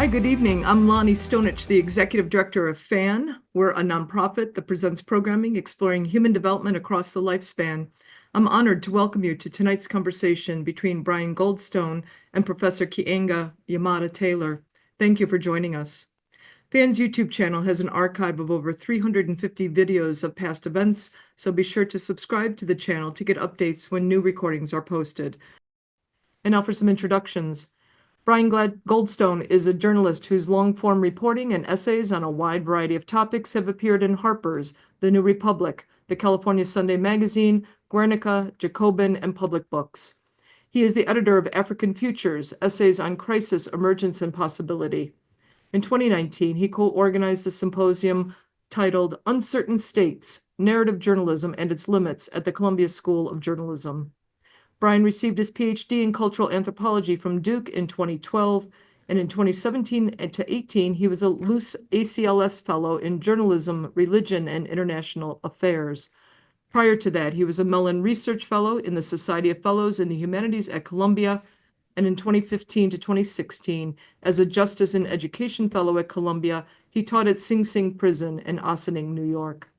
Hi, good evening. I'm Lonnie Stonich, the Executive Director of FAN. We're a nonprofit that presents programming exploring human development across the lifespan. I'm honored to welcome you to tonight's conversation between Brian Goldstone and Professor Keeanga-Yamahtta Taylor. Thank you for joining us. FAN's YouTube channel has an archive of over 350 videos of past events, so be sure to subscribe to the channel to get updates when new recordings are posted. And now for some introductions. Brian Goldstone is a journalist whose long-form reporting and essays on a wide variety of topics have appeared in Harper's, The New Republic, the California Sunday Magazine, Guernica, Jacobin, and Public Books. He is the editor of African Futures, Essays on Crisis, Emergence, and Possibility. In 2019, he co-organized the symposium titled Uncertain States, Narrative Journalism and Its Limits at the Columbia School of Journalism. Brian received his Ph.D. in cultural anthropology from Duke in 2012, and in 2017 to 18, he was a Luce ACLS Fellow in Journalism, Religion, and International Affairs. Prior to that, he was a Mellon Research Fellow in the Society of Fellows in the Humanities at Columbia, and in 2015 to 2016, as a Justice and Education Fellow at Columbia, he taught at Sing Sing Prison in Ossining, New York.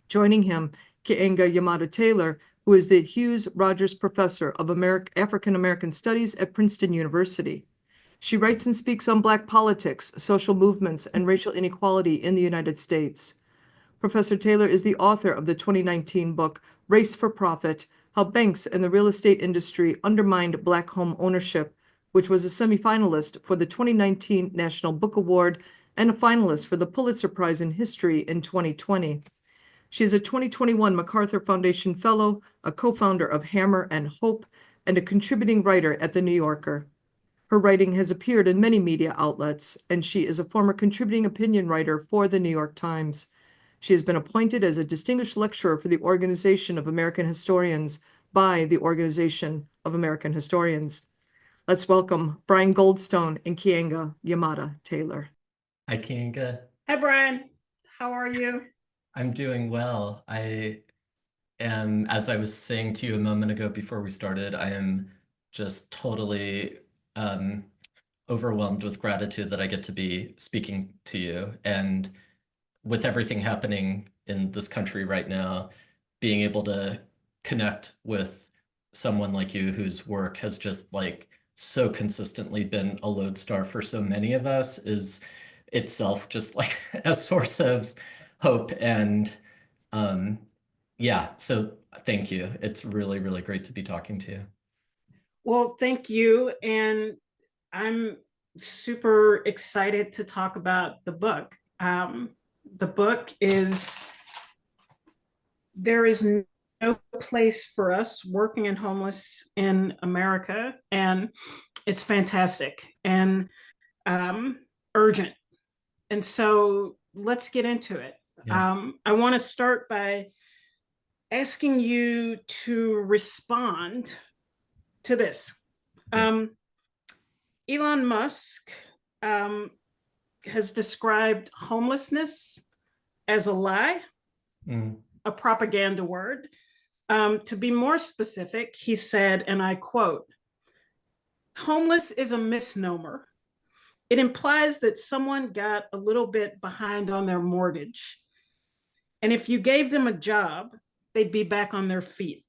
Joining him, Keeanga-Yamahtta Taylor, who is the Hughes Rogers Professor of African American Studies at Princeton University. She writes and speaks on Black politics, social movements, and racial inequality in the United States. Professor Taylor is the author of the 2019 book, Race for Profit: How Banks and the Real Estate Industry Undermined Black Home Ownership, which was a semifinalist for the 2019 National Book Award and a finalist for the Pulitzer Prize in History in 2020. She is a 2021 MacArthur Foundation Fellow, a co-founder of Hammer and Hope, and a contributing writer at The New Yorker. Her writing has appeared in many media outlets, and she is a former contributing opinion writer for The New York Times. She has been appointed as a distinguished lecturer for the Organization of American Historians by the Organization of American Historians. Let's welcome Brian Goldstone and Keeanga-Yamahtta Taylor. Hi, Keeanga. Hi, Brian. How are you? I'm doing well. As I was saying to you a moment ago before we started, I am just totally overwhelmed with gratitude that I get to be speaking to you. And with everything happening in this country right now, being able to connect with someone like you whose work has just like so consistently been a lodestar for so many of us is itself just like a source of hope. And yeah, so thank you. It's really, really great to be talking to you. Well, thank you. And I'm super excited to talk about the book. The book is There is No Place for Us Working and Homeless in America. And it's fantastic and urgent. And so let's get into it. Yeah. I want to start by asking you to respond to this. Yeah. Elon Musk has described homelessness as a lie, a propaganda word. To be more specific, he said, and I quote, "Homeless is a misnomer. It implies that someone got a little bit behind on their mortgage. And if you gave them a job, they'd be back on their feet.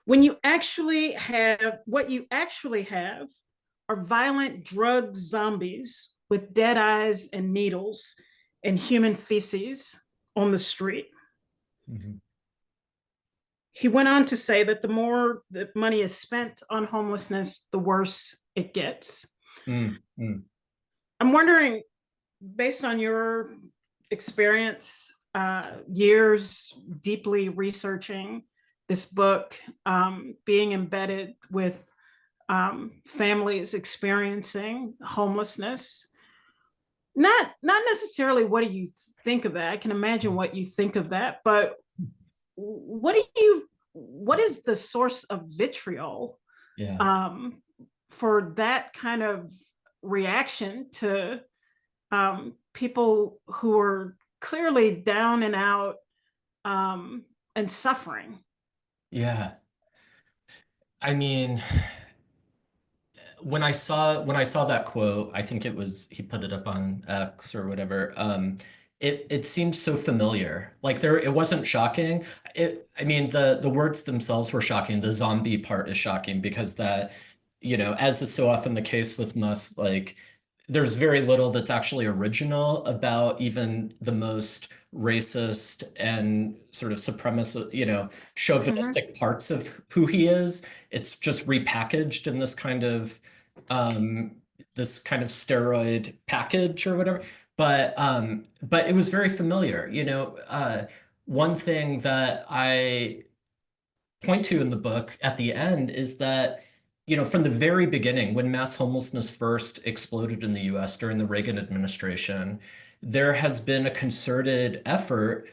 When you actually have, what you actually have are violent drug zombies with dead eyes and needles and human feces on the street." He went on to say that the more that money is spent on homelessness, the worse it gets. I'm wondering, based on your experience, years deeply researching this book, being embedded with families experiencing homelessness, not necessarily what do you think of that? I can imagine what you think of that, but what is the source of vitriol for that kind of reaction to people who are clearly down and out and suffering? Yeah. I mean, when I saw that quote, I think it was he put it up on X or whatever. It seemed so familiar. Like it wasn't shocking. I mean, the words themselves were shocking. The zombie part is shocking because that, as is so often the case with Musk, like there's very little that's actually original about even the most racist and sort of supremacist, chauvinistic parts of who he is. It's just repackaged in um, this kind of steroid package or whatever. But it was very familiar. One thing that I point to in the book at the end is that, from the very beginning, when mass homelessness first exploded in the US during the Reagan administration, there has been a concerted effort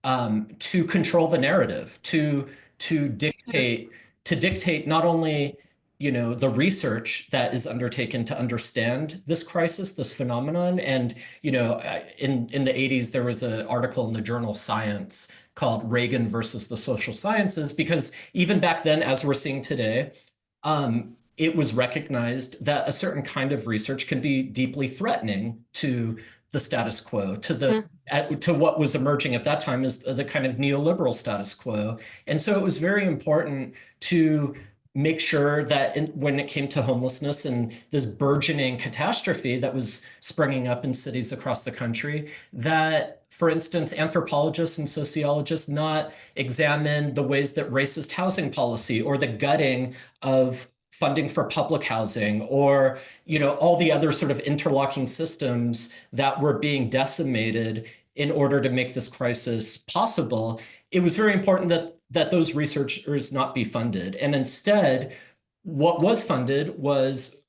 to control the narrative, to dictate to dictate not only the research that is undertaken to understand this crisis, this phenomenon. And in the 80s, there was an article in the journal Science called Reagan versus the Social Sciences, because even back then, as we're seeing today, it was recognized that a certain kind of research can be deeply threatening to the status quo, to what was emerging at that time as the kind of neoliberal status quo. And so it was very important to make sure that when it came to homelessness and this burgeoning catastrophe that was springing up in cities across the country, that, for instance, anthropologists and sociologists not examine the ways that racist housing policy or the gutting of funding for public housing or all the other sort of interlocking systems that were being decimated in order to make this crisis possible. It was very important that those researchers not be funded. And instead, what was funded was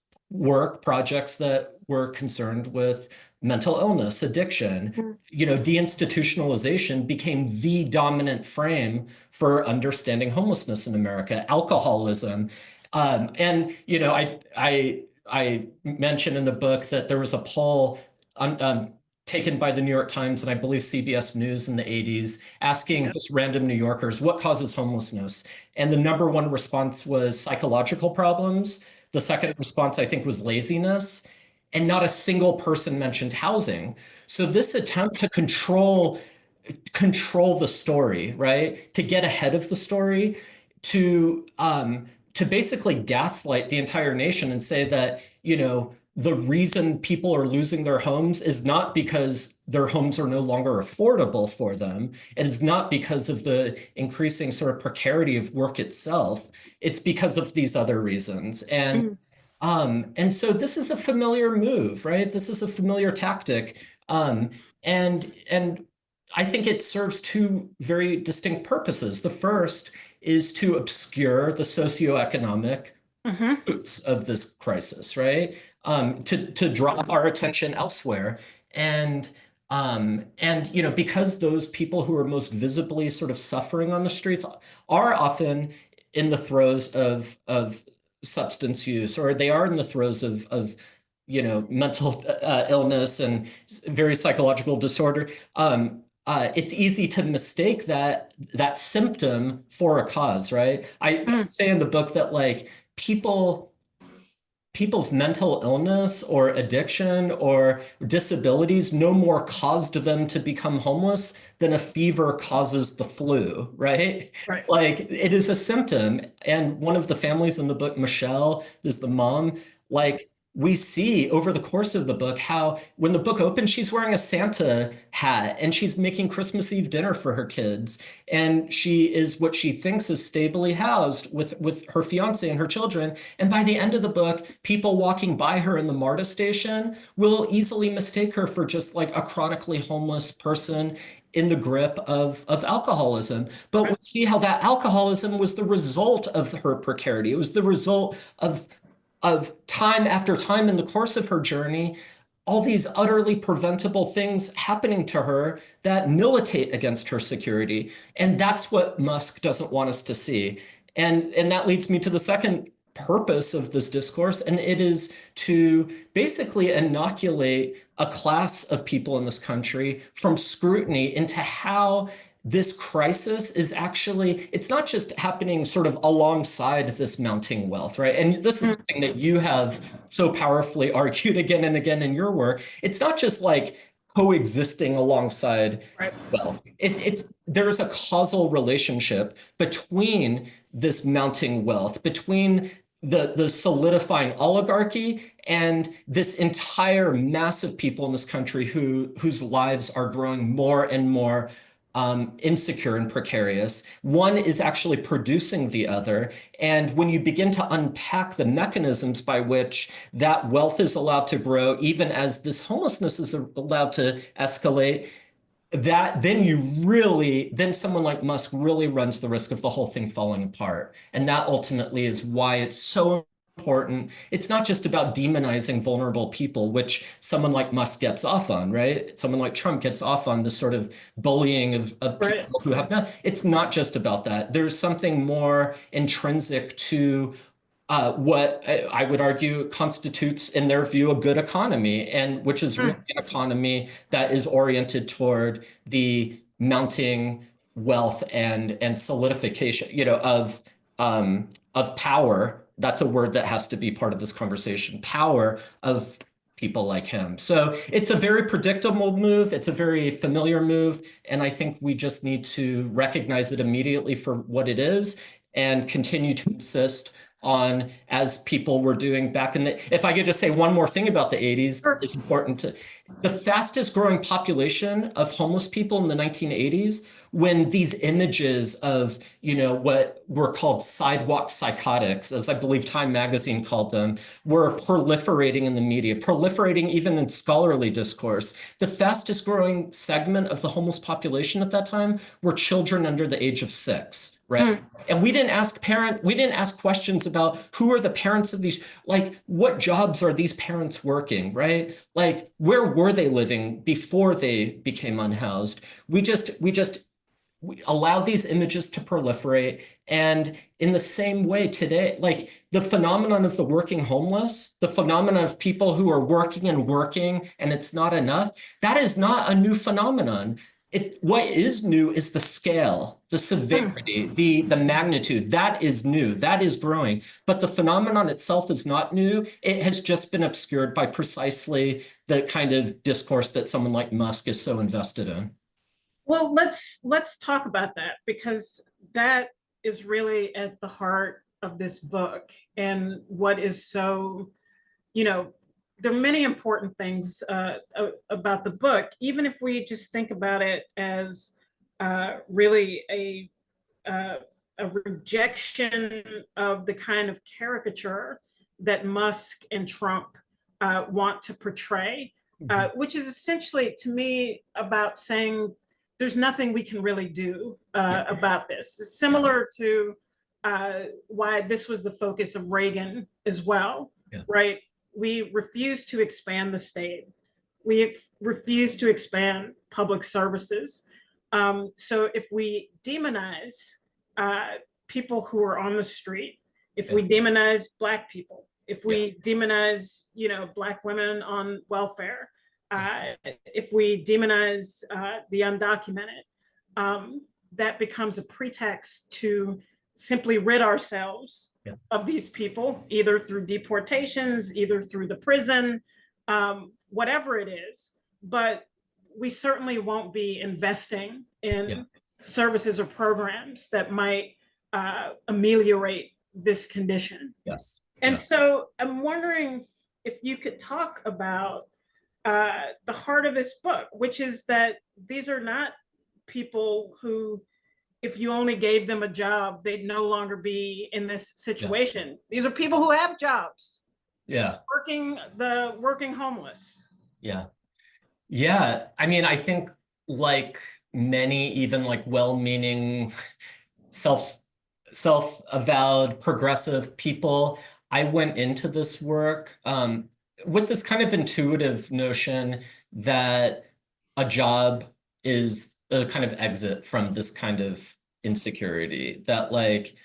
projects that were concerned with mental illness, addiction. Deinstitutionalization became the dominant frame for understanding homelessness in America, alcoholism. I mentioned in the book that there was a poll taken by the New York Times and I believe CBS News in the 80s, asking just random New Yorkers, what causes homelessness? And the number one response was psychological problems. The second response, I think, was laziness. And not a single person mentioned housing. So this attempt to control the story, right? To get ahead of the story, to basically gaslight the entire nation and say that, the reason people are losing their homes is not because their homes are no longer affordable for them. It is not because of the increasing sort of precarity of work itself. It's because of these other reasons. And so this is a familiar move, right? This is a familiar tactic. And I think it serves two very distinct purposes. The first is to obscure the socioeconomic roots of this crisis, right? To draw our attention elsewhere. And because those people who are most visibly sort of suffering on the streets are often in the throes of substance use, or they are in the throes of mental illness and very psychological disorder. It's easy to mistake that symptom for a cause, right? I say in the book that like people's mental illness or addiction or disabilities no more caused them to become homeless than a fever causes the flu, right? Right. Like it is a symptom. And one of the families in the book, Michelle, is the mom, like we see over the course of the book how when the book opens, she's wearing a Santa hat and she's making Christmas Eve dinner for her kids. And she is what she thinks is stably housed with her fiance and her children. And by the end of the book, people walking by her in the MARTA station will easily mistake her for just like a chronically homeless person in the grip of alcoholism. But we see how that alcoholism was the result of her precarity. It was the result of time after time in the course of her journey, all these utterly preventable things happening to her that militate against her security. And that's what Musk doesn't want us to see. And that leads me to the second purpose of this discourse, and it is to basically inoculate a class of people in this country from scrutiny into how this crisis is actually, it's not just happening sort of alongside this mounting wealth, right? And this is something that you have so powerfully argued again and again in your work. It's not just like coexisting alongside wealth. There's a causal relationship between this mounting wealth, between the solidifying oligarchy and this entire mass of people in this country whose lives are growing more and more insecure and precarious. One is actually producing the other. And when you begin to unpack the mechanisms by which that wealth is allowed to grow, even as this homelessness is allowed to escalate, then someone like Musk really runs the risk of the whole thing falling apart. And that ultimately is why it's so important. It's not just about demonizing vulnerable people, which someone like Musk gets off on, right? Someone like Trump gets off on this sort of bullying of people who have not. It's not just about that. There's something more intrinsic to what I would argue constitutes, in their view, a good economy, and which is really an economy that is oriented toward the mounting wealth and solidification, of power. That's a word that has to be part of this conversation. Power of people like him. So it's a very predictable move. It's a very familiar move, and I think we just need to recognize it immediately for what it is and continue to insist on, as people were doing back in the, if I could just say one more thing about the 80s, it's important to, the fastest growing population of homeless people in the 1980s, when these images of, what were called sidewalk psychotics, as I believe Time magazine called them, were proliferating in the media, proliferating even in scholarly discourse. The fastest growing segment of the homeless population at that time were children under the age of 6, right? And we didn't ask questions about who are the parents of these, like what jobs are these parents working, right? Like where were they living before they became unhoused? We allowed these images to proliferate. And in the same way today, like the phenomenon of the working homeless, the phenomenon of people who are working and it's not enough, that is not a new phenomenon. What is new is the scale, the severity, the magnitude. That is new, that is growing. But the phenomenon itself is not new. It has just been obscured by precisely the kind of discourse that someone like Musk is so invested in. Well, let's talk about that, because that is really at the heart of this book, and what is so, there are many important things about the book, even if we just think about it as really a rejection of the kind of caricature that Musk and Trump want to portray, which is essentially, to me, about saying there's nothing we can really do about this. It's similar to why this was the focus of Reagan as well, right? We refuse to expand the state. We refuse to expand public services. So if we demonize people who are on the street, if we demonize Black people, if we demonize, Black women on welfare, if we demonize the undocumented, that becomes a pretext to simply rid ourselves of these people, either through deportations, either through the prison, whatever it is. But we certainly won't be investing in services or programs that might ameliorate this condition. And so I'm wondering if you could talk about the heart of this book, which is that these are not people who, if you only gave them a job, they'd no longer be in this situation. These are people who have jobs. Working homeless. I mean, I think like many, even like well-meaning, self-avowed progressive people, I went into this work with this kind of intuitive notion that a job is a kind of exit from this kind of insecurity, that like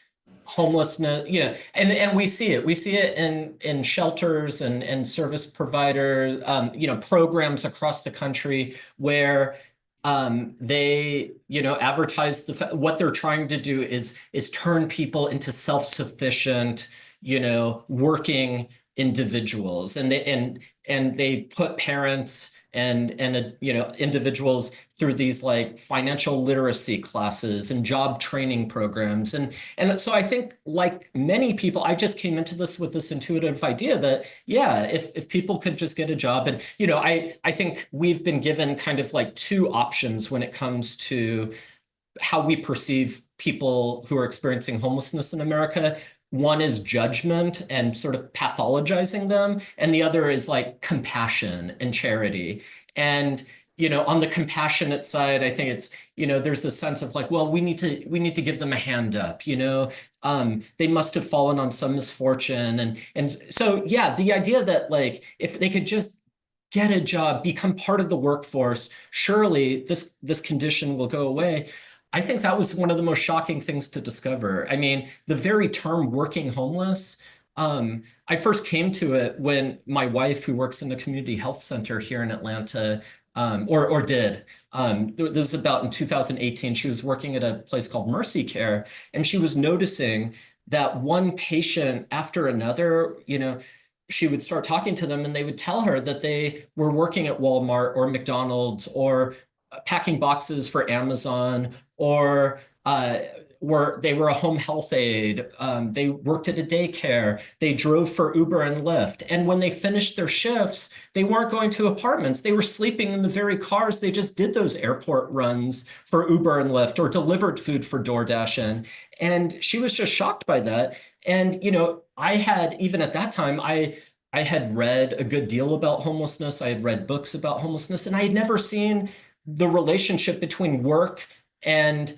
homelessness, and we see it in shelters and service providers, programs across the country where they, advertise what they're trying to do is turn people into self-sufficient, working individuals, and they put parents and individuals through these like financial literacy classes and job training programs, and so I think, like many people, I just came into this with this intuitive idea that, yeah, if people could just get a job. And I think we've been given kind of like two options when it comes to how we perceive people who are experiencing homelessness in America. One is judgment and sort of pathologizing them, and the other is like compassion and charity. And on the compassionate side, I think it's, there's this sense of like, well, we need to give them a hand up. They must have fallen on some misfortune, and so yeah, the idea that like if they could just get a job, become part of the workforce, surely this condition will go away. I think that was one of the most shocking things to discover. I mean, the very term working homeless, I first came to it when my wife, who works in the community health center here in Atlanta, or did, this is about in 2018, she was working at a place called Mercy Care, and she was noticing that one patient after another, she would start talking to them and they would tell her that they were working at Walmart or McDonald's or packing boxes for Amazon, or they were a home health aide. They worked at a daycare. They drove for Uber and Lyft. And when they finished their shifts, they weren't going to apartments. They were sleeping in the very cars they just did those airport runs for Uber and Lyft, or delivered food for DoorDash in. And she was just shocked by that. And, I had, even at that time, I had read a good deal about homelessness. I had read books about homelessness, and I had never seen the relationship between work and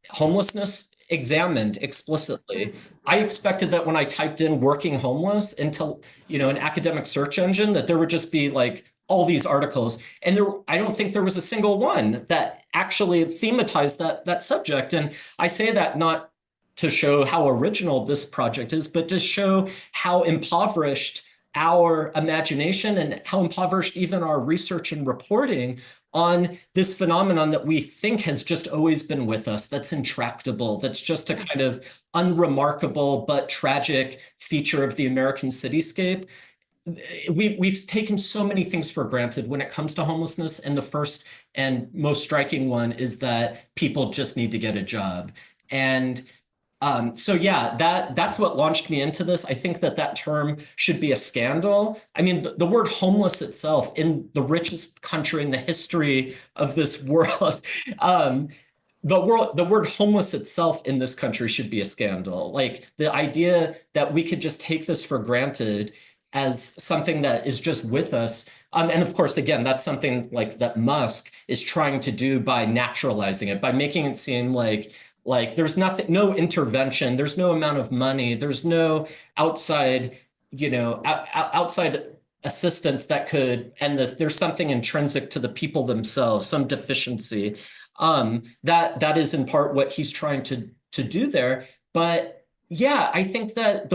homelessness examined explicitly. I expected that when I typed in working homeless into, an academic search engine, that there would just be like all these articles. And I don't think there was a single one that actually thematized that subject. And I say that not to show how original this project is, but to show how impoverished our imagination and how impoverished even our research and reporting on this phenomenon that we think has just always been with us, that's intractable, that's just a kind of unremarkable but tragic feature of the American cityscape. We've taken so many things for granted when it comes to homelessness, and the first and most striking one is that people just need to get a job. And so yeah, that's what launched me into this. I think that term should be a scandal. I mean, the word homeless itself, in the richest country in the history of this world, the word homeless itself in this country should be a scandal. Like the idea that we could just take this for granted as something that is just with us. And of course, again, that's something like that Musk is trying to do by naturalizing it, by making it seem like there's nothing, no intervention, there's no amount of money, there's no outside, outside assistance that could end this. There's something intrinsic to the people themselves, some deficiency. That is in part what he's trying to do there. But yeah, I think that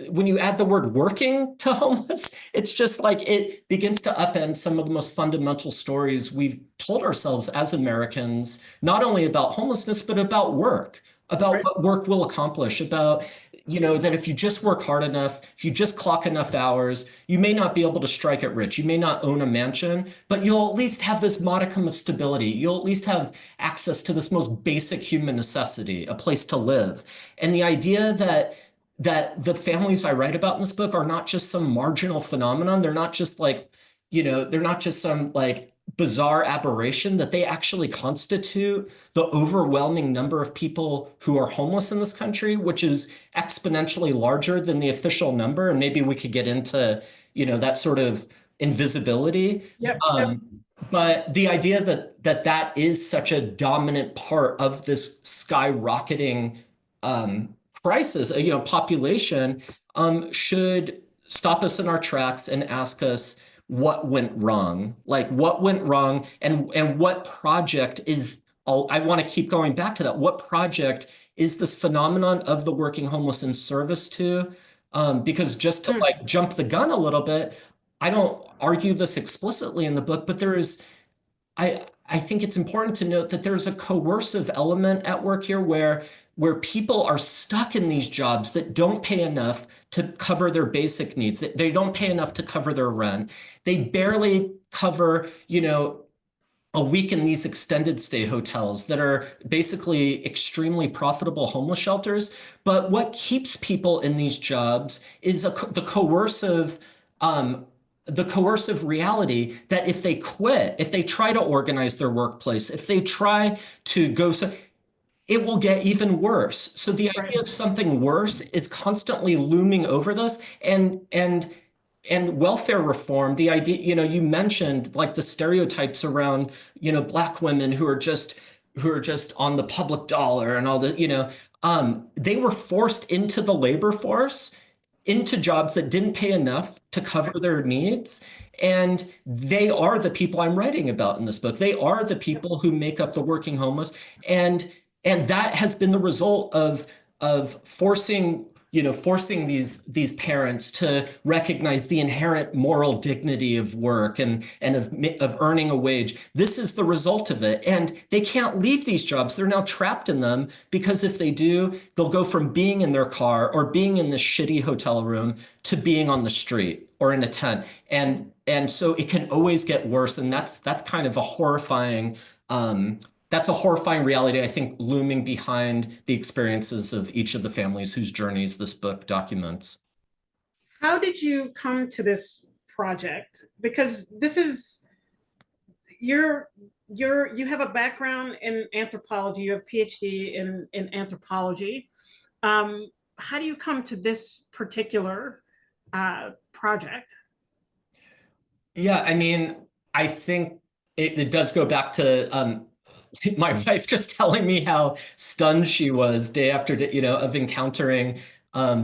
when you add the word working to homeless, it's just like it begins to upend some of the most fundamental stories we've told ourselves as Americans, not only about homelessness, but about work, about what work will accomplish, about, that if you just work hard enough, if you just clock enough hours, you may not be able to strike it rich. You may not own a mansion, but you'll at least have this modicum of stability. You'll at least have access to this most basic human necessity, a place to live. And the idea that the families I write about in this book are not just some marginal phenomenon. They're not just like, they're not just some like bizarre aberration, that they actually constitute the overwhelming number of people who are homeless in this country, which is exponentially larger than the official number. And maybe we could get into, that sort of invisibility. Yep. But the idea that is such a dominant part of this skyrocketing crisis, population, should stop us in our tracks and ask us what went wrong, like what went wrong, and what project is. I want to keep going back to that. What project is this phenomenon of the working homeless in service to? Because just to like jump the gun a little bit, I don't argue this explicitly in the book, but there is I think it's important to note that there's a coercive element at work here where people are stuck in these jobs that don't pay enough to cover their basic needs. They don't pay enough to cover their rent. They barely cover, a week in these extended stay hotels that are basically extremely profitable homeless shelters. But what keeps people in these jobs is the coercive reality that if they quit, if they try to organize their workplace, if they try to go, so it will get even worse. So the idea of something worse is constantly looming over this, and welfare reform, the idea, you mentioned like the stereotypes around, Black women who are just on the public dollar and all that, they were forced into the labor force, into jobs that didn't pay enough to cover their needs. And they are the people I'm writing about in this book. They are the people who make up the working homeless. And that has been the result of forcing these parents to recognize the inherent moral dignity of work and of earning a wage. This is the result of it. And they can't leave these jobs. They're now trapped in them because if they do, they'll go from being in their car or being in this shitty hotel room to being on the street or in a tent. And so it can always get worse. And that's kind of a horrifying that's a horrifying reality, I think, looming behind the experiences of each of the families whose journeys this book documents. How did you come to this project? Because this is, you have a background in anthropology, you have a Ph.D. in anthropology. How do you come to this particular project? Yeah, I mean, I think it does go back to my wife just telling me how stunned she was day after day, of encountering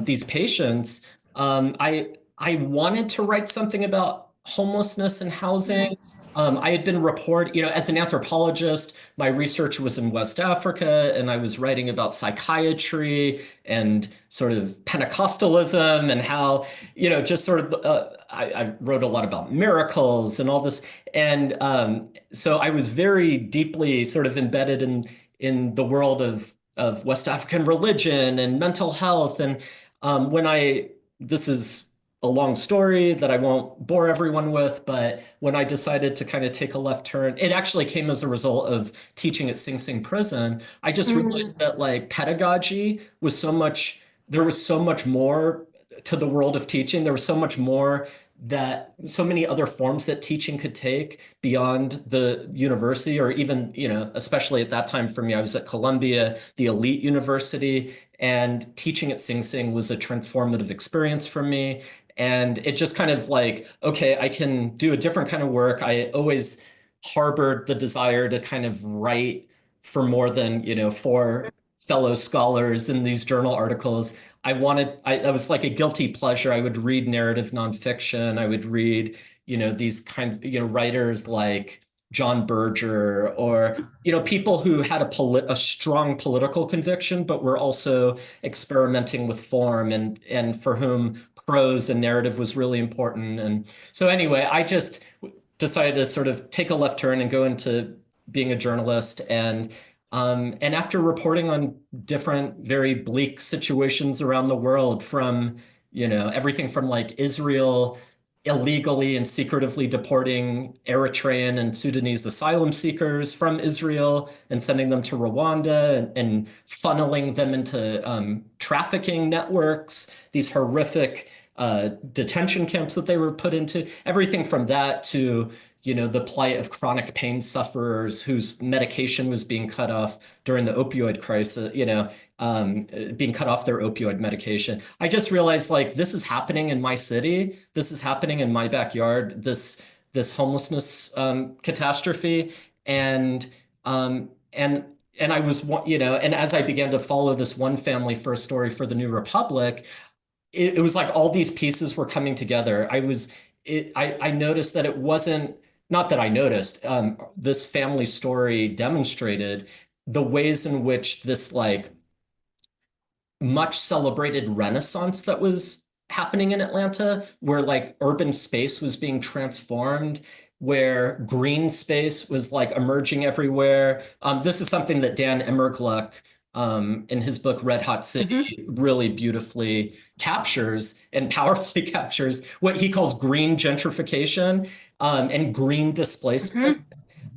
these patients. I wanted to write something about homelessness and housing. I had been as an anthropologist, my research was in West Africa, and I was writing about psychiatry and sort of Pentecostalism and how, just sort of, I wrote a lot about miracles and all this. And so I was very deeply sort of embedded in the world of West African religion and mental health. And this is a long story that I won't bore everyone with, but when I decided to kind of take a left turn, it actually came as a result of teaching at Sing Sing prison. I just realized that like pedagogy there was so much more to the world of teaching. There was so much more so many other forms that teaching could take beyond the university, or even, especially at that time for me, I was at Columbia, the elite university, and teaching at Sing Sing was a transformative experience for me. And it just kind of like, okay, I can do a different kind of work. I always harbored the desire to kind of write for more than, for fellow scholars in these journal articles. I was like a guilty pleasure. I would read narrative nonfiction. I would read, these kinds, writers like John Berger, or, people who had a strong political conviction, but were also experimenting with form and for whom prose and narrative was really important. And so anyway, I just decided to sort of take a left turn and go into being a journalist. And after reporting on different very bleak situations around the world, from, everything from like Israel illegally and secretively deporting Eritrean and Sudanese asylum seekers from Israel and sending them to Rwanda and funneling them into trafficking networks, these horrific detention camps that they were put into, everything from that to the plight of chronic pain sufferers whose medication was being cut off during the opioid crisis, being cut off their opioid medication. I just realized like this is happening in my city. This is happening in my backyard, this homelessness catastrophe. And I was, and as I began to follow this one family first story for the New Republic, it was like all these pieces were coming together. I noticed that it wasn't, not that I noticed, this family story demonstrated the ways in which this like much celebrated renaissance that was happening in Atlanta, where like urban space was being transformed, where green space was like emerging everywhere. This is something that Dan Emmergluck, in his book Red Hot City, really beautifully captures and powerfully captures what he calls green gentrification, and green displacement.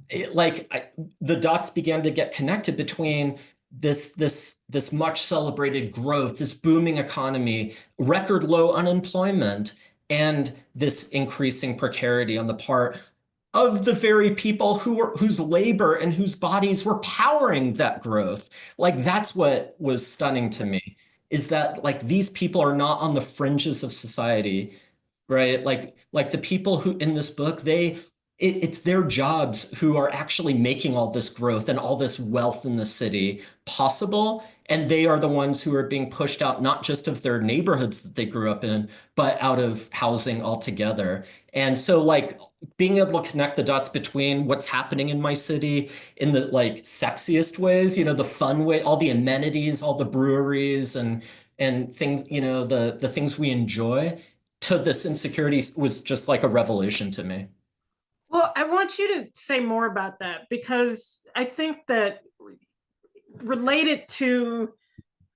The dots began to get connected between this much celebrated growth, this booming economy, record low unemployment, and this increasing precarity on the part of the very people whose labor and whose bodies were powering that growth. Like, that's what was stunning to me, is that like these people are not on the fringes of society, right? Like the people who in this book, it's their jobs who are actually making all this growth and all this wealth in the city possible. And they are the ones who are being pushed out, not just of their neighborhoods that they grew up in, but out of housing altogether. And so like being able to connect the dots between what's happening in my city in the like sexiest ways, the fun way, all the amenities, all the breweries and things, the things we enjoy, to this insecurity was just like a revelation to me. Well, I want you to say more about that, because I think that related to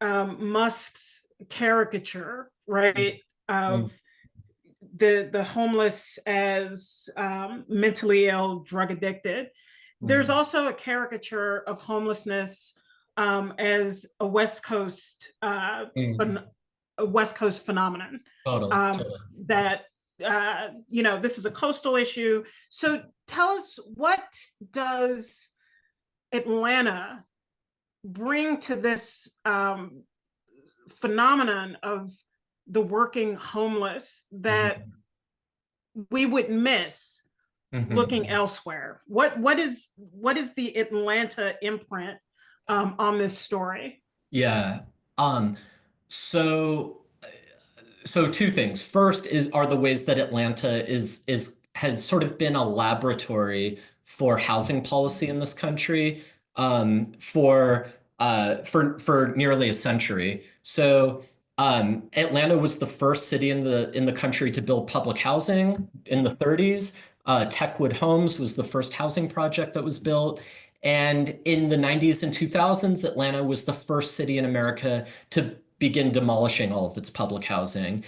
Musk's caricature, right, of the homeless as mentally ill, drug addicted, there's also a caricature of homelessness as a West Coast phenomenon. Totally. That this is a coastal issue. So tell us, what does Atlanta bring to this phenomenon of the working homeless that we would miss looking elsewhere? What is the Atlanta imprint on this story? Yeah. So two things. First are the ways that Atlanta has sort of been a laboratory for housing policy in this country for nearly a century. So Atlanta was the first city in the country to build public housing in the 30s. Techwood Homes was the first housing project that was built. And in the 90s and 2000s, Atlanta was the first city in America to begin demolishing all of its public housing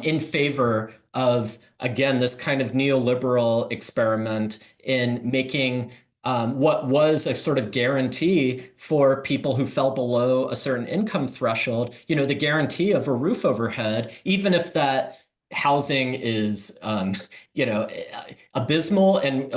in favor of, again, this kind of neoliberal experiment in making what was a sort of guarantee for people who fell below a certain income threshold, the guarantee of a roof overhead, even if that housing is, abysmal. And,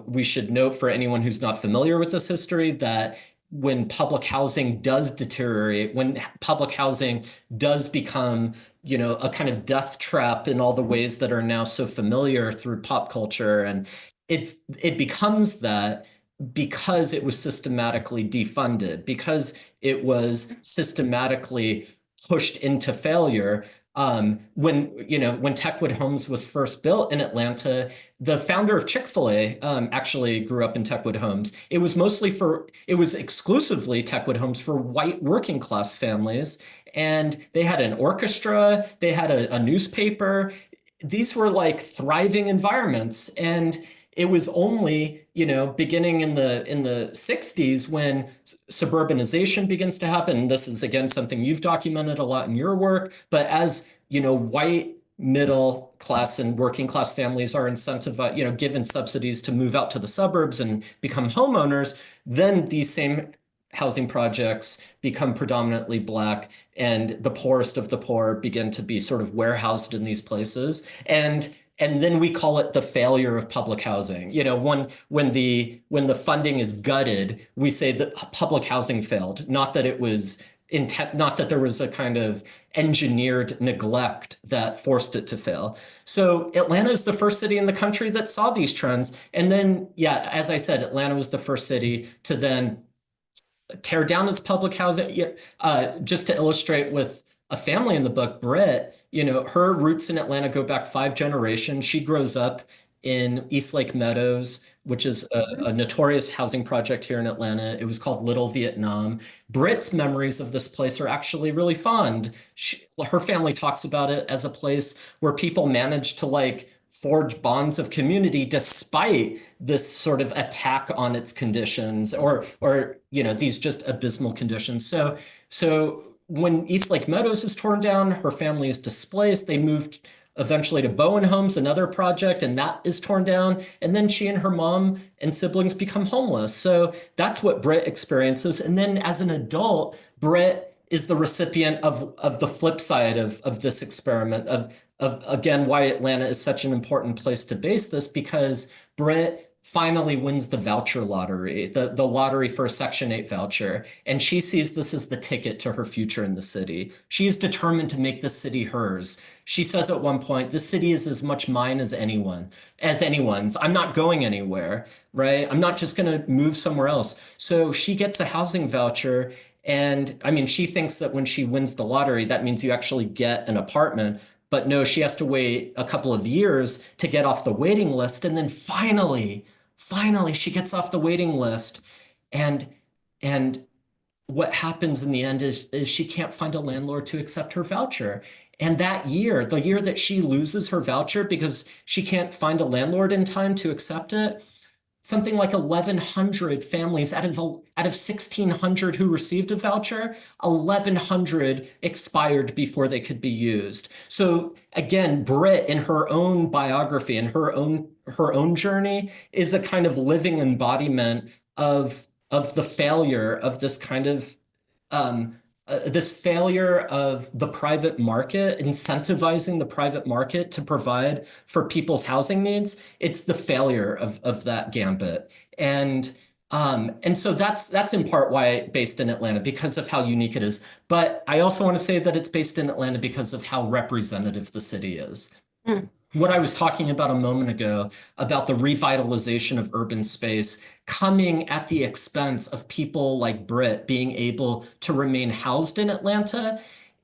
we should note, for anyone who's not familiar with this history, that when public housing does deteriorate, when public housing does become, a kind of death trap in all the ways that are now so familiar through pop culture, and it becomes that because it was systematically defunded, because it was systematically pushed into failure. When Techwood Homes was first built in Atlanta, the founder of Chick-fil-A actually grew up in Techwood Homes. It was exclusively Techwood Homes for white working class families. And they had an orchestra, they had a newspaper. These were like thriving environments. And it was only, beginning in the 60s when suburbanization begins to happen. This is, again, something you've documented a lot in your work. But as, white middle class and working class families are incentivized, given subsidies to move out to the suburbs and become homeowners, then these same housing projects become predominantly Black, and the poorest of the poor begin to be sort of warehoused in these places. And then we call it the failure of public housing. When the funding is gutted, we say that public housing failed, not that it was not that there was a kind of engineered neglect that forced it to fail. So Atlanta is the first city in the country that saw these trends. And then, as I said, Atlanta was the first city to then tear down its public housing. Just to illustrate with a family in the book, Britt, her roots in Atlanta go back 5 generations. She grows up in Eastlake Meadows, which is a notorious housing project here in Atlanta. It was called Little Vietnam. Britt's memories of this place are actually really fond. Her family talks about it as a place where people managed to forge bonds of community despite this sort of attack on its conditions or these just abysmal conditions. So when East Lake Meadows is torn down, her family is displaced. They moved eventually to Bowen Homes, another project, and that is torn down. And then she and her mom and siblings become homeless. So that's what Britt experiences. And then as an adult, Britt is the recipient of the flip side of this experiment of again, why Atlanta is such an important place to base this, because Britt finally wins the voucher lottery, the lottery for a Section 8 voucher. And she sees this as the ticket to her future in the city. She is determined to make the city hers. She says at one point, the city is as much mine as anyone's. I'm not going anywhere, right? I'm not just going to move somewhere else. So she gets a housing voucher. And I mean, she thinks that when she wins the lottery, that means you actually get an apartment. But no, she has to wait a couple of years to get off the waiting list. And then finally, she gets off the waiting list. And what happens in the end is she can't find a landlord to accept her voucher. And that year, the year that she loses her voucher because she can't find a landlord in time to accept it, something like 1,100 families out of 1,600 who received a voucher, 1,100 expired before they could be used. So again, Britt in her own biography and her own journey is a kind of living embodiment of the failure of this kind of this failure of the private market, incentivizing the private market to provide for people's housing needs. It's the failure of that gambit. And so that's in part why it's based in Atlanta, because of how unique it is. But I also want to say that it's based in Atlanta because of how representative the city is. What I was talking about a moment ago about the revitalization of urban space coming at the expense of people like Britt being able to remain housed in Atlanta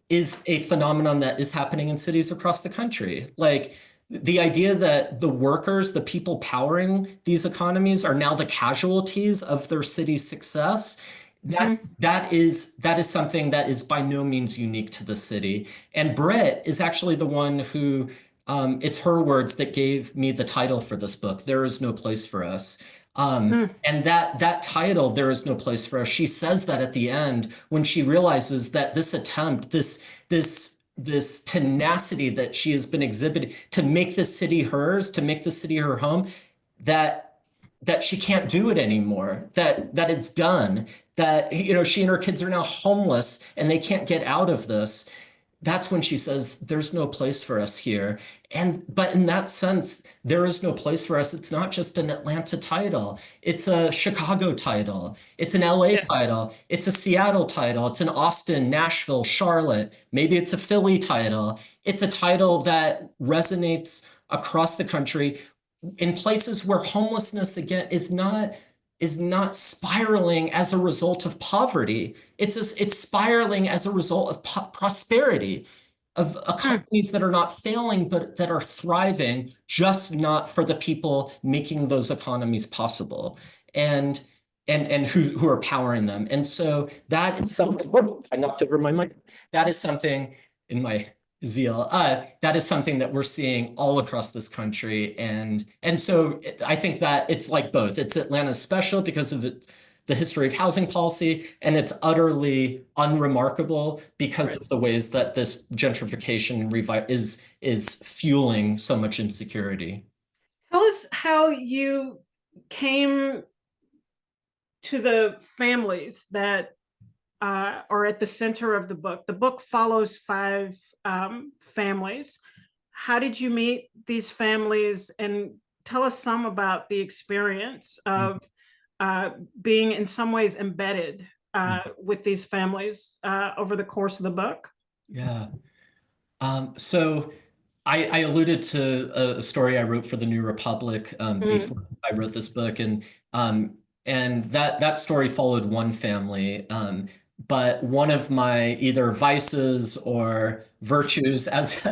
is a phenomenon that is happening in cities across the country. Like the idea that the workers, the people powering these economies are now the casualties of their city's success. That is something that is by no means unique to the city. And Britt is actually the one who it's her words that gave me the title for this book, There Is No Place for Us. And that title, There Is No Place for Us, she says that at the end when she realizes that this attempt, this tenacity that she has been exhibiting to make the city hers, to make the city her home, that she can't do it anymore, that it's done, that she and her kids are now homeless and they can't get out of this. That's when she says, there's no place for us here. But in that sense, there is no place for us. It's not just an Atlanta title. It's a Chicago title. It's an LA title. It's a Seattle title. It's an Austin, Nashville, Charlotte. Maybe it's a Philly title. It's a title that resonates across the country in places where homelessness, again, is not spiraling as a result of poverty. It's spiraling as a result of prosperity, of companies that are not failing, but that are thriving, just not for the people making those economies possible and who are powering them. And so that is something, I knocked over my mic. That is something in my zeal. That is something that we're seeing all across this country. And so I think that it's like both. It's Atlanta special because of the history of housing policy, and it's utterly unremarkable because of the ways that this gentrification is fueling so much insecurity. Tell us how you came to the families that are at the center of the book. The book follows 5 families. How did you meet these families? And tell us some about the experience of being in some ways embedded with these families over the course of the book. Yeah. So I alluded to a story I wrote for the New Republic before I wrote this book, and that story followed one family. But one of my either vices or virtues as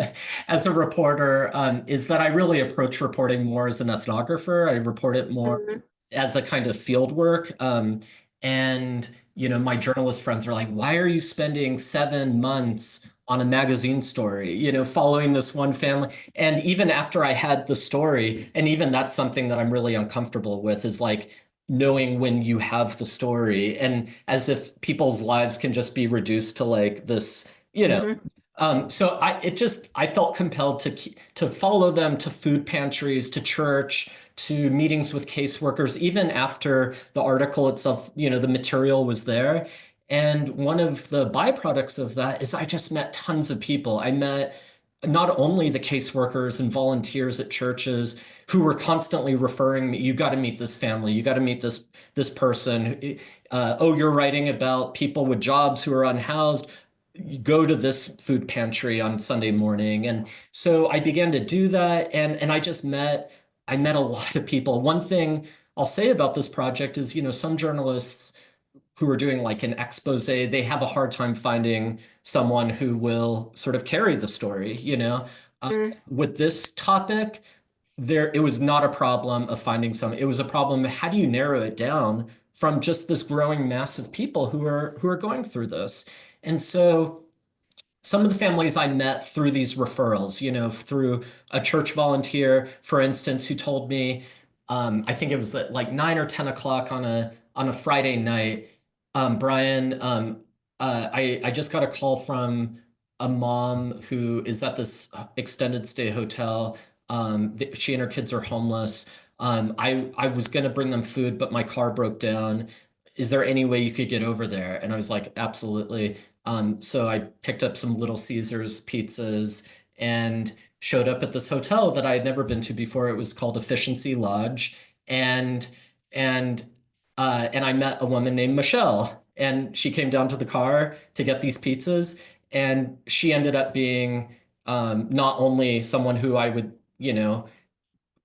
a reporter is that I really approach reporting more as an ethnographer. I report it more as a kind of field work. And my journalist friends are like, why are you spending 7 months on a magazine story, you know, following this one family. And even after I had the story, and even that's something that I'm really uncomfortable with, is like knowing when you have the story, and as if people's lives can just be reduced to like this, you know. So I felt compelled to follow them to food pantries, to church, to meetings with caseworkers, even after the article itself, you know, the material was there. And one of the byproducts of that is I just met tons of people. I met not only the caseworkers and volunteers at churches who were constantly referring me, you got to meet this family, you got to meet this person. Oh, you're writing about people with jobs who are unhoused. You go to this food pantry on Sunday morning. And so I began to do that. And I met a lot of people. One thing I'll say about this project is, you know, some journalists who are doing like an expose, they have a hard time finding someone who will sort of carry the story, you know. With this topic, it was not a problem of finding some. It was a problem, how do you narrow it down from just this growing mass of people who are going through this? And so some of the families I met through these referrals, you know, through a church volunteer, for instance, who told me, I think it was at like 9 or 10 o'clock on a Friday night, Brian, I just got a call from a mom who is at this extended stay hotel. She and her kids are homeless. I was gonna bring them food, but my car broke down. Is there any way you could get over there? And I was like, absolutely. So I picked up some Little Caesars pizzas and showed up at this hotel that I had never been to before. It was called Efficiency Lodge, and and and I met a woman named Michelle, and she came down to the car to get these pizzas, and she ended up being not only someone who I would, you know,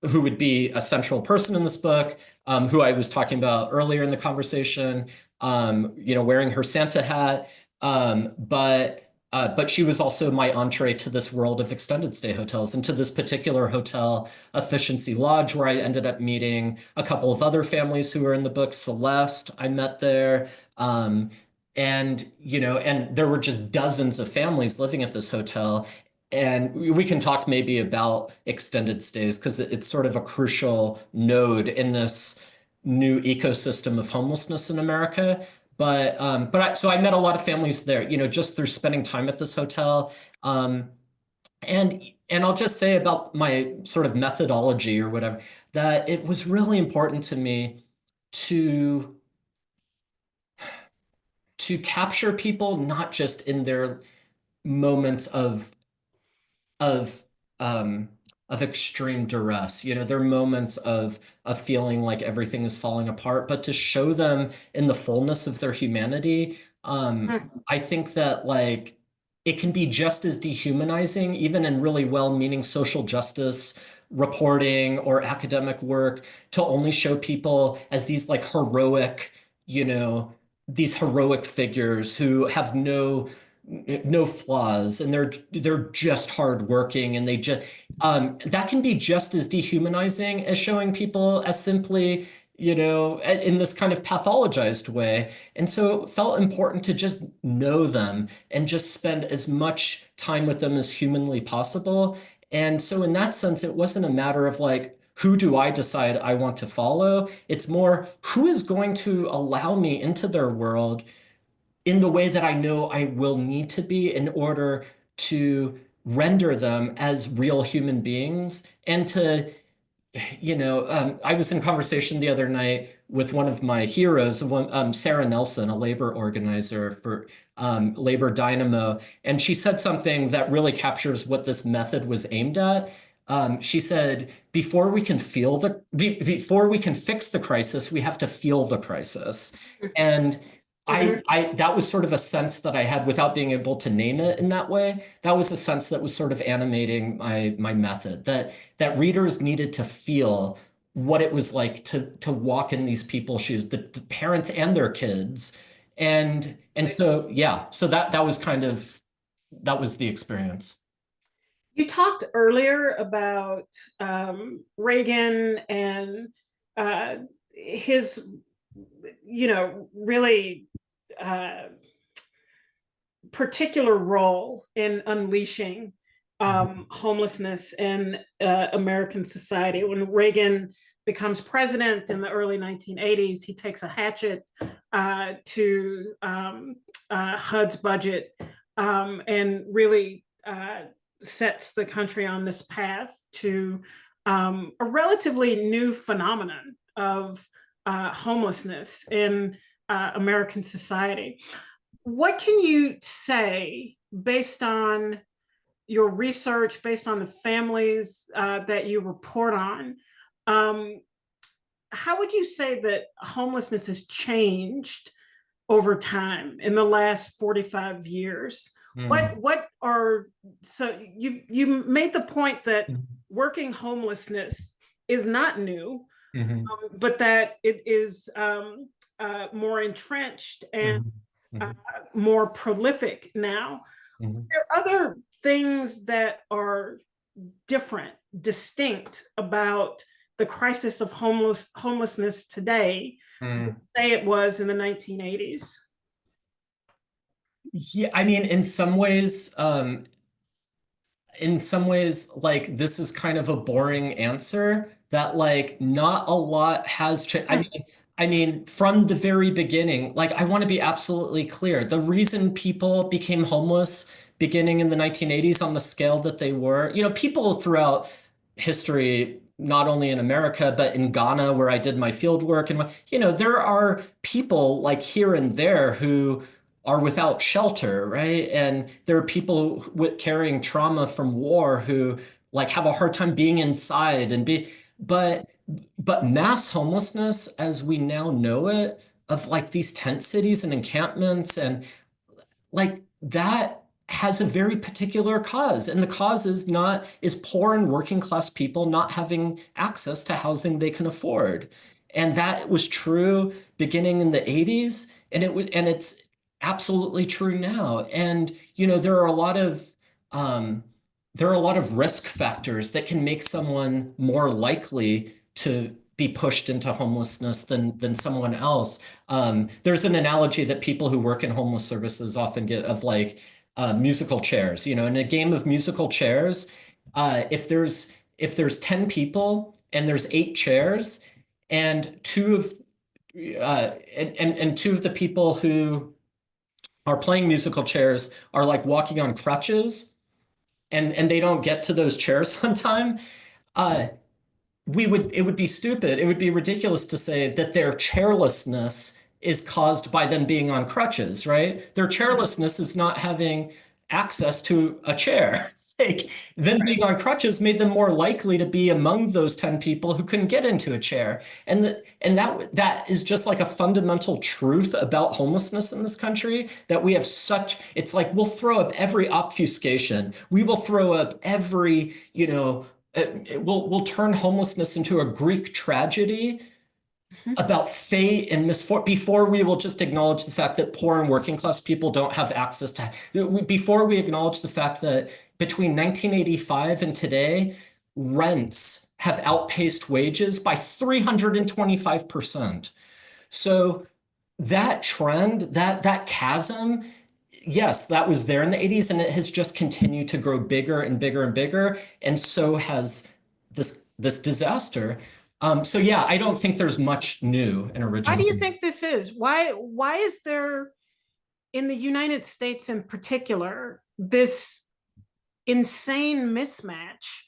who would be a central person in this book, who I was talking about earlier in the conversation, you know, wearing her Santa hat. But she was also my entree to this world of extended stay hotels, and to this particular hotel, Efficiency Lodge, where I ended up meeting a couple of other families who were in the book. Celeste, I met there. And, you know, and there were just dozens of families living at this hotel. And we can talk maybe about extended stays because it's sort of a crucial node in this new ecosystem of homelessness in America. So I met a lot of families there, you know, just through spending time at this hotel. And I'll just say about my sort of methodology or whatever, that it was really important to me to capture people not just in their moments of um of extreme duress, you know, their moments of feeling like everything is falling apart, but to show them in the fullness of their humanity. I think that like it can be just as dehumanizing, even in really well-meaning social justice reporting or academic work, to only show people as these like heroic, you know, these heroic figures who have no flaws, and they're just hardworking, and they just that can be just as dehumanizing as showing people as simply, you know, in this kind of pathologized way. And so it felt important to just know them and just spend as much time with them as humanly possible. And so in that sense, it wasn't a matter of like, who do I decide I want to follow? It's more, who is going to allow me into their world in the way that I know I will need to be in order to render them as real human beings, and to, you know, I was in conversation the other night with one of my heroes, Sarah Nelson, a labor organizer for Labor Dynamo, and she said something that really captures what this method was aimed at. She said, before we can before we can fix the crisis, we have to feel the crisis. And that was sort of a sense that I had without being able to name it in that way. That was a sense that was sort of animating my method, that readers needed to feel what it was like to walk in these people's shoes, the parents and their kids. And so, yeah, so that was kind of, that was the experience. You talked earlier about Reagan and his, you know, really particular role in unleashing homelessness in American society. When Reagan becomes president in the early 1980s, he takes a hatchet to HUD's budget and really sets the country on this path to a relatively new phenomenon of homelessness in American society. What can you say based on your research, based on the families that you report on? How would you say that homelessness has changed over time in the last 45 years? What are, so you made the point that working homelessness is not new, but that it is more entrenched and more prolific now. There are other things that are different, distinct about the crisis of homelessness today, say it was in the 1980s. Yeah, I mean, in some ways, like this is kind of a boring answer that like not a lot has changed. I mean, from the very beginning, like I want to be absolutely clear. The reason people became homeless beginning in the 1980s on the scale that they were, you know, people throughout history, not only in America, but in Ghana, where I did my field work. And, you know, there are people like here and there who are without shelter, right? And there are people carrying trauma from war who like have a hard time being inside and but mass homelessness as we now know it, of like these tent cities and encampments and like that has a very particular cause. And the cause is poor and working class people not having access to housing they can afford. And that was true beginning in the 80s. And it's absolutely true now. And, you know, there are a lot of risk factors that can make someone more likely to be pushed into homelessness than someone else. There's an analogy that people who work in homeless services often get of like musical chairs. You know, in a game of musical chairs, if there's 10 people and there's 8 chairs, and two of the people who are playing musical chairs are like walking on crutches, and they don't get to those chairs on time. It would be stupid. It would be ridiculous to say that their chairlessness is caused by them being on crutches, right? Their chairlessness is not having access to a chair. Like them being on crutches made them more likely to be among those 10 people who couldn't get into a chair. And that is just like a fundamental truth about homelessness in this country, that we have it's like we'll throw up every obfuscation. We will throw up every, you know, we'll turn homelessness into a Greek tragedy about fate and misfortune before we will just acknowledge the fact that poor and working class people don't have access to, before we acknowledge the fact that between 1985 and today, rents have outpaced wages by 325%. So that trend, that chasm, yes, that was there in the 80s, and it has just continued to grow bigger and bigger and bigger. And so has this disaster. So yeah, I don't think there's much new and original. Why do you think this is? Why is there, in the United States in particular, this insane mismatch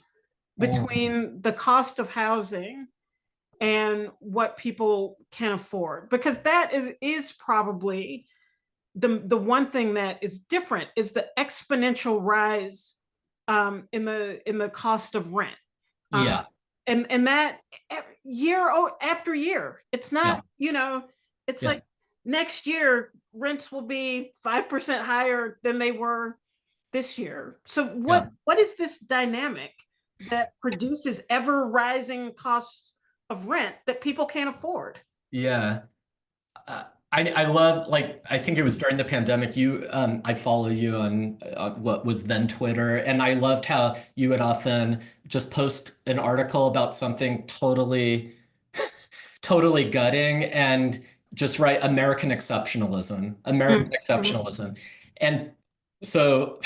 between the cost of housing and what people can afford? Because that is probably the one thing that is different, is the exponential rise in the cost of rent. Yeah. And that year after year, it's not, you know, it's like next year rents will be 5% higher than they were this year. So what is this dynamic that produces ever rising costs of rent that people can't afford? Yeah. I love, like, I think it was during the pandemic, I follow you on what was then Twitter, and I loved how you would often just post an article about something totally gutting and just write American exceptionalism. And So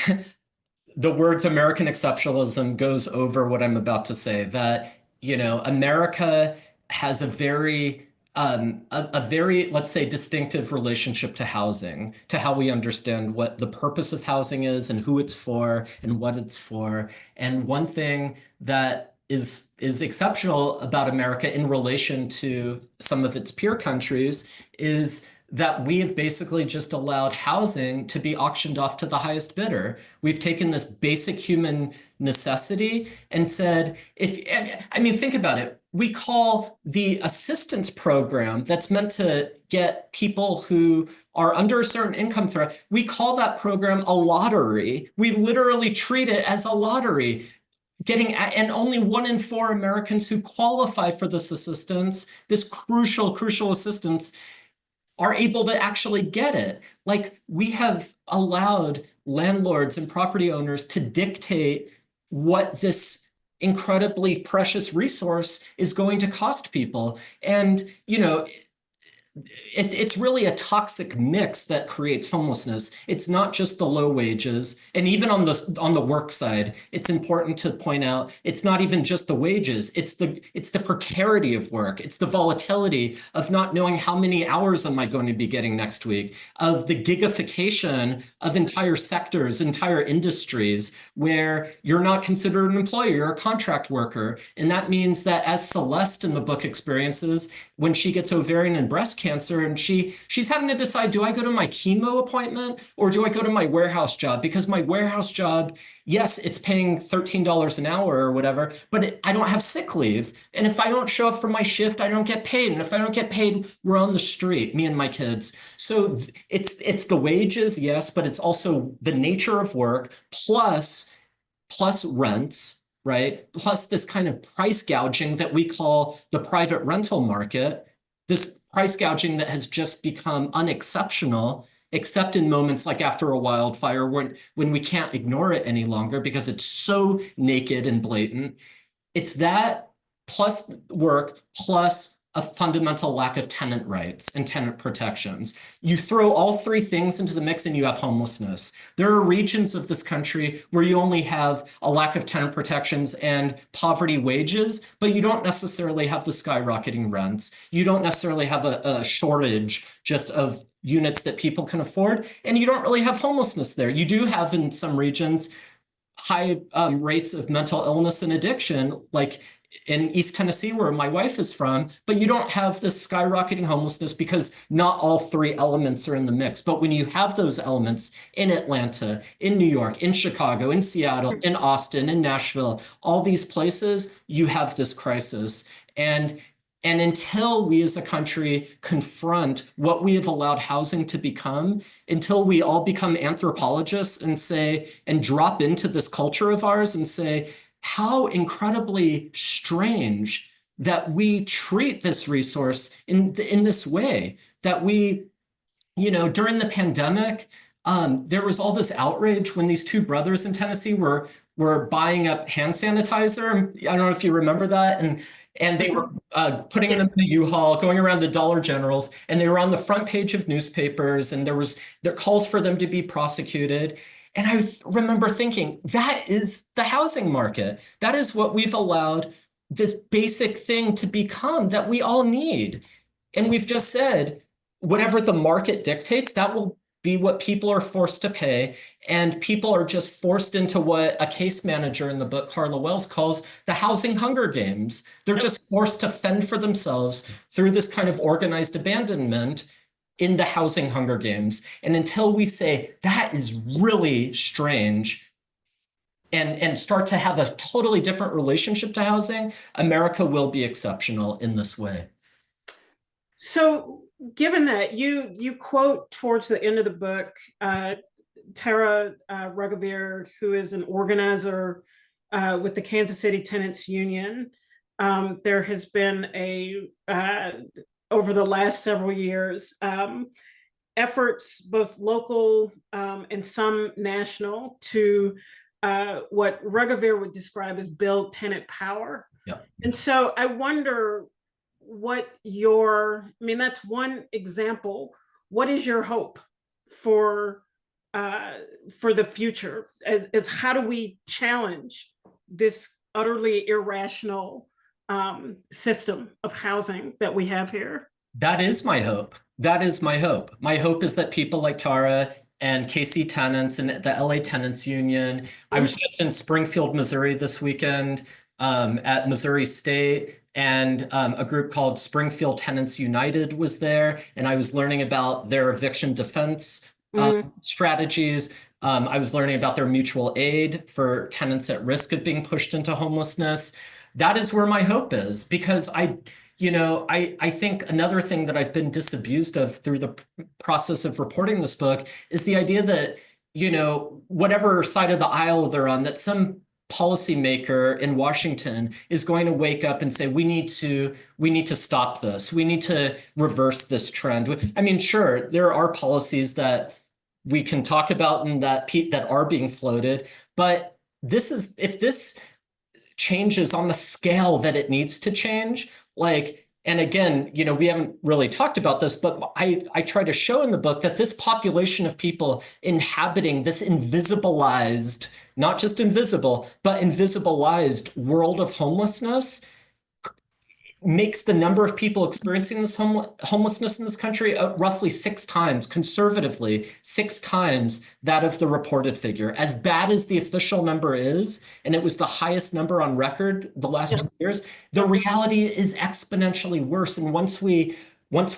the words American exceptionalism goes over what I'm about to say, that, America has a very, let's say, distinctive relationship to housing, to how we understand what the purpose of housing is and who it's for and what it's for. And one thing that is exceptional about America in relation to some of its peer countries is that we have basically just allowed housing to be auctioned off to the highest bidder. We've taken this basic human necessity and said, think about it. We call the assistance program that's meant to get people who are under a certain income threat, we call that program a lottery. We literally treat it as a lottery. And only 1 in 4 Americans who qualify for this assistance, this crucial assistance, are able to actually get it. Like, we have allowed landlords and property owners to dictate what this incredibly precious resource is going to cost people. And, it's really a toxic mix that creates homelessness. It's not just the low wages. And even on the work side, it's important to point out, it's not even just the wages. It's the precarity of work. It's the volatility of not knowing how many hours am I going to be getting next week, of the gigification of entire sectors, entire industries, where you're not considered an employee, you're a contract worker. And that means that, as Celeste in the book experiences, when she gets ovarian and breast cancer, and she's having to decide, do I go to my chemo appointment or do I go to my warehouse job? Because my warehouse job, yes, it's paying $13 an hour or whatever, but I don't have sick leave. And if I don't show up for my shift, I don't get paid. And if I don't get paid, we're on the street, me and my kids. So it's the wages, yes, but it's also the nature of work plus rents, right? Plus this kind of price gouging that we call the private rental market, this price gouging that has just become unexceptional, except in moments like after a wildfire, when we can't ignore it any longer because it's so naked and blatant. It's that plus work plus a fundamental lack of tenant rights and tenant protections. You throw all 3 things into the mix and you have homelessness. There are regions of this country where you only have a lack of tenant protections and poverty wages, but you don't necessarily have the skyrocketing rents. You don't necessarily have a shortage just of units that people can afford, and you don't really have homelessness there. You do have, in some regions, high rates of mental illness and addiction, like in East Tennessee, where my wife is from, but you don't have this skyrocketing homelessness because not all 3 elements are in the mix. But when you have those elements in Atlanta, in New York, in Chicago, in Seattle, in Austin, in Nashville, all these places, you have this crisis. And until we as a country confront what we have allowed housing to become, until we all become anthropologists and drop into this culture of ours and say, how incredibly strange that we treat this resource in this way, that we, during the pandemic, there was all this outrage when these 2 brothers in Tennessee were buying up hand sanitizer. I don't know if you remember that. And they were putting them in the U-Haul, going around to Dollar Generals, and they were on the front page of newspapers, and there calls for them to be prosecuted. And I remember thinking, that is the housing market. That is what we've allowed this basic thing to become that we all need. And we've just said, whatever the market dictates, that will be what people are forced to pay. And people are just forced into what a case manager in the book, Carla Wells, calls the housing Hunger Games. They're just forced to fend for themselves through this kind of organized abandonment in the housing Hunger Games. And until we say that is really strange and start to have a totally different relationship to housing, America will be exceptional in this way. So given that, you quote towards the end of the book, Tara Ruggiero, who is an organizer with the Kansas City Tenants Union. There has been over the last several years, efforts, both local and some national, to what Ruggiero would describe as build tenant power. Yeah. And so I wonder that's one example. What is your hope for for the future is how do we challenge this utterly irrational system of housing that we have here? That is my hope. That is my hope. My hope is that people like Tara and KC Tenants and the LA Tenants Union. I was just in Springfield, Missouri this weekend at Missouri State, and a group called Springfield Tenants United was there, and I was learning about their eviction defense strategies. I was learning about their mutual aid for tenants at risk of being pushed into homelessness. That is where my hope is, because I think another thing that I've been disabused of through the process of reporting this book is the idea that, whatever side of the aisle they're on, that some policymaker in Washington is going to wake up and say, we need to stop this. We need to reverse this trend. I mean, sure, there are policies that we can talk about and that are being floated, but if this changes on the scale that it needs to change, and again, we haven't really talked about this, but I try to show in the book that this population of people inhabiting this invisibilized, not just invisible, but invisibilized world of homelessness makes the number of people experiencing this homelessness in this country roughly 6 times, conservatively, 6 times that of the reported figure. As bad as the official number is, and it was the highest number on record the last 2 years, the reality is exponentially worse. And once we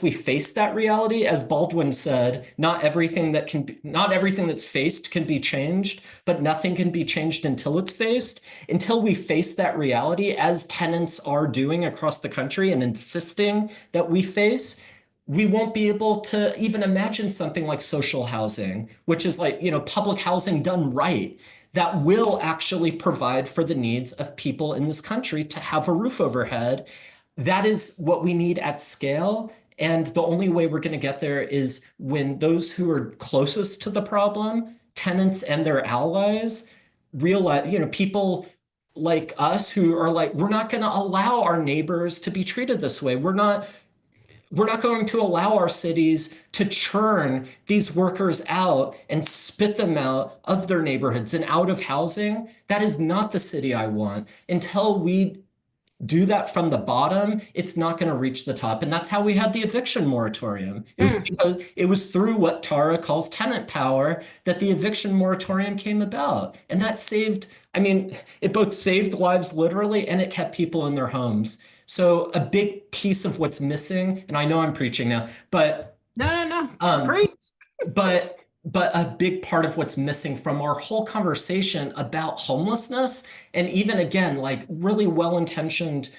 face that reality, as Baldwin said, not everything that's faced can be changed, but nothing can be changed until it's faced. Until we face that reality, as tenants are doing across the country and insisting that we face, we won't be able to even imagine something like social housing, which is public housing done right, that will actually provide for the needs of people in this country to have a roof overhead. That is what we need at scale. And the only way we're going to get there is when those who are closest to the problem, tenants and their allies, realize, people like us who are we're not going to allow our neighbors to be treated this way. We're not going to allow our cities to churn these workers out and spit them out of their neighborhoods and out of housing. That is not the city I want. Until we do that from the bottom, it's not going to reach the top. And that's how we had the eviction moratorium. Because it was through what Tara calls tenant power that the eviction moratorium came about. And that it both saved lives literally, and it kept people in their homes. So a big piece of what's missing, and I know I'm preaching now, but no, preach. But a big part of what's missing from our whole conversation about homelessness, and even again, really well-intentioned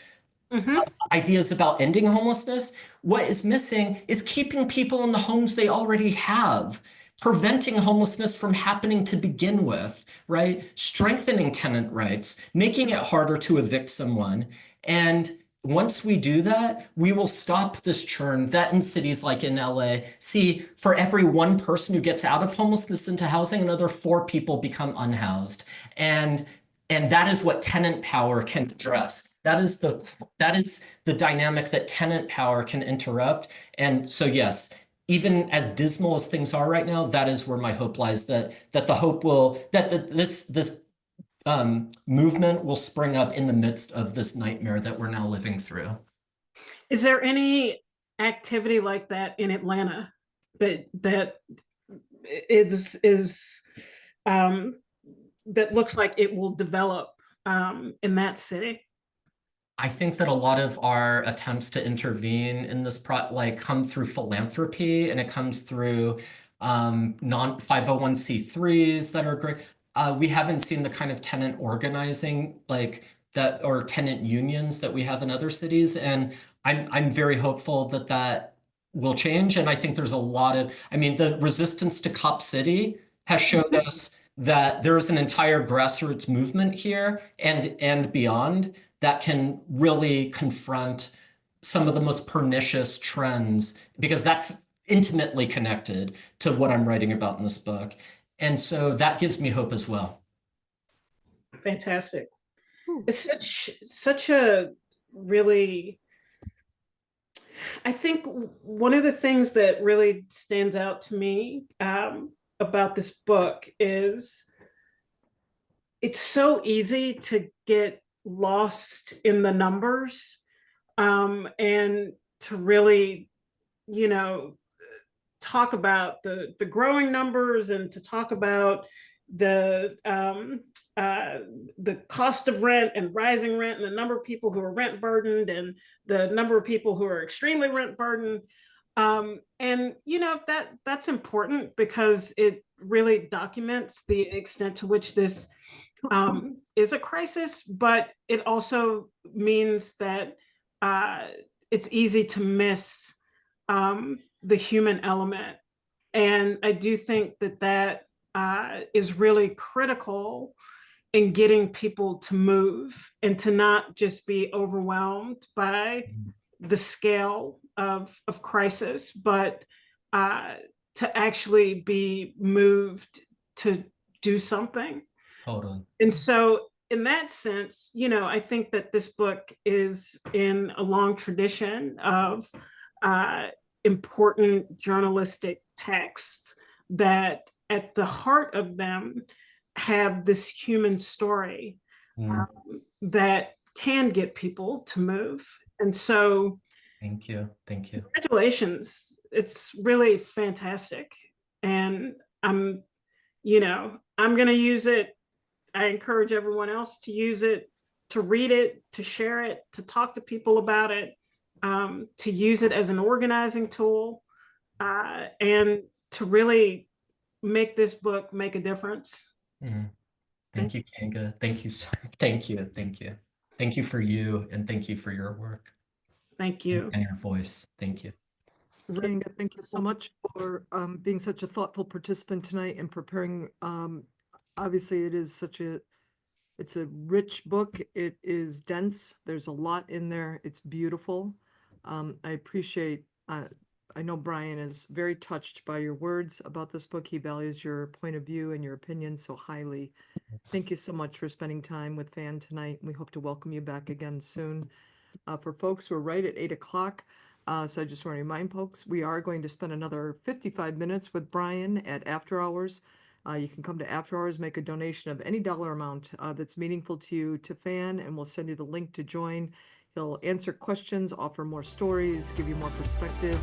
ideas about ending homelessness, what is missing is keeping people in the homes they already have, preventing homelessness from happening to begin with, right? Strengthening tenant rights, making it harder to evict someone. And once we do that, we will stop this churn that in cities like in LA, see for every 1 person who gets out of homelessness into housing, another 4 people become unhoused. And that is what tenant power can address. That is the dynamic that tenant power can interrupt. And so, yes, even as dismal as things are right now, that is where my hope lies, that this movement will spring up in the midst of this nightmare that we're now living through. Is there any activity like that in Atlanta that looks like it will develop in that city? I think that a lot of our attempts to intervene in this come through philanthropy, and it comes through non-501c3s that are great. We haven't seen the kind of tenant organizing that, or tenant unions that we have in other cities. And I'm very hopeful that will change. And I think there's a lot of, the resistance to Cop City has showed us that there's an entire grassroots movement here and beyond that can really confront some of the most pernicious trends, because that's intimately connected to what I'm writing about in this book. And so that gives me hope as well. Fantastic. It's such a really, I think one of the things that really stands out to me about this book is it's so easy to get lost in the numbers, and to really, talk about the growing numbers, and to talk about the cost of rent and rising rent, and the number of people who are rent burdened, and the number of people who are extremely rent burdened. And that's important because it really documents the extent to which this is a crisis, but it also means that it's easy to miss the human element. And I do think that is really critical in getting people to move and to not just be overwhelmed by the scale of crisis, but to actually be moved to do something. Totally. And so in that sense, I think that this book is in a long tradition of important journalistic texts that at the heart of them have this human story that can get people to move. And so thank you. Congratulations. It's really fantastic. And I'm going to use it. I encourage everyone else to use it, to read it, to share it, to talk to people about it, to use it as an organizing tool, and to really make this book make a difference. Thank you, Keeanga. Thank you. Thank you. Thank you for you, and thank you for your work. Thank you. And your voice. Thank you. Keeanga, thank you so much for being such a thoughtful participant tonight and preparing. Obviously, it's a rich book. It is dense. There's a lot in there. It's beautiful. I appreciate, I know Brian is very touched by your words about this book. He values your point of view and your opinion so highly. Thank you so much for spending time with Fan tonight. We hope to welcome you back again soon. For folks, we're right at 8 o'clock. So I just want to remind folks, we are going to spend another 55 minutes with Brian at After Hours. You can come to After Hours, make a donation of any dollar amount that's meaningful to you to Fan, and we'll send you the link to join. He'll answer questions, offer more stories, give you more perspective.